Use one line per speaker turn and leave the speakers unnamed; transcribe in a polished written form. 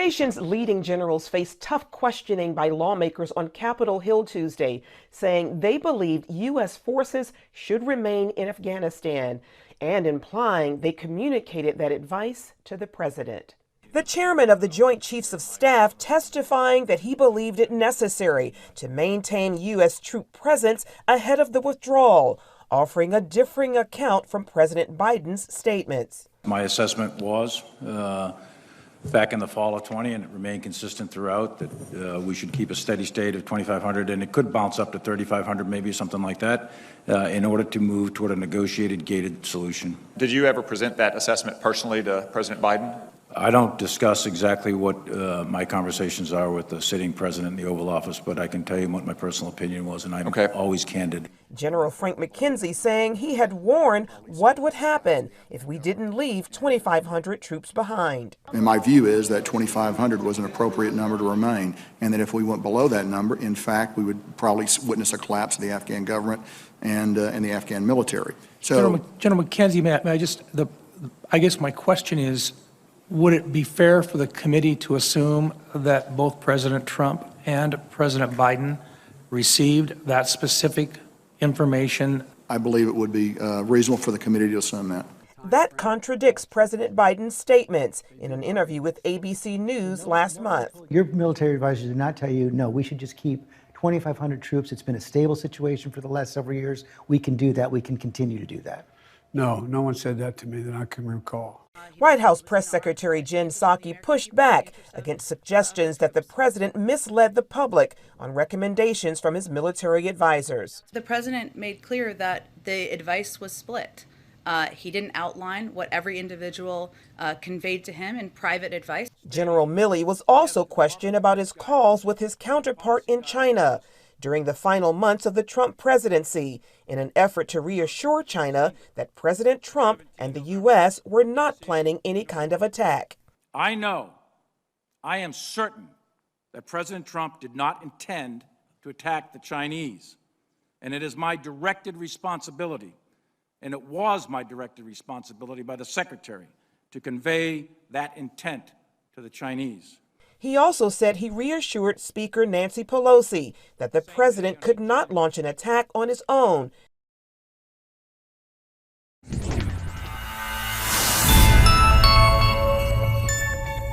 nation's leading generals faced tough questioning by lawmakers on Capitol Hill Tuesday, saying they believed U.S. forces should remain in Afghanistan and implying they communicated that advice to the president. The chairman of the Joint Chiefs of Staff testifying that he believed it necessary to maintain U.S. troop presence ahead of the withdrawal, offering a differing account from President Biden's statements.
My assessment was back in the fall of 20, and it remained consistent throughout, that we should keep a steady state of 2,500, and it could bounce up to 3,500, maybe something like that, in order to move toward a negotiated, gated solution.
Did you ever present that assessment personally to President Biden?
I don't discuss exactly what my conversations are with the sitting president in the Oval Office, but I can tell you what my personal opinion was, and I'm always candid.
General Frank McKenzie saying he had warned what would happen if we didn't leave 2,500 troops behind.
And my view is that 2,500 was an appropriate number to remain, and that if we went below that number, in fact, we would probably witness a collapse of the Afghan government and the Afghan military. So,
General McKenzie, may I just, I guess my question is, would it be fair for the committee to assume that both President Trump and President Biden received that specific information?
I believe it would be reasonable for the committee to assume that.
That contradicts President Biden's statements in an interview with ABC News last month.
Your military advisors did not tell you, no, we should just keep 2,500 troops. It's been a stable situation for the last several years. We can do that. We can continue to do that.
No, no one said that to me that I can recall.
White House Press Secretary Jen Psaki pushed back against suggestions that the president misled the public on recommendations from his military advisors.
The president made clear that the advice was split. He didn't outline what every individual conveyed to him in private advice.
General Milley was also questioned about his calls with his counterpart in China during the final months of the Trump presidency in an effort to reassure China that President Trump and the U.S. were not planning any kind of attack.
I am certain that President Trump did not intend to attack the Chinese, and it is my directed responsibility, and it was my directed responsibility by the Secretary, to convey that intent to the Chinese.
He also said he reassured Speaker Nancy Pelosi that the president could not launch an attack on his own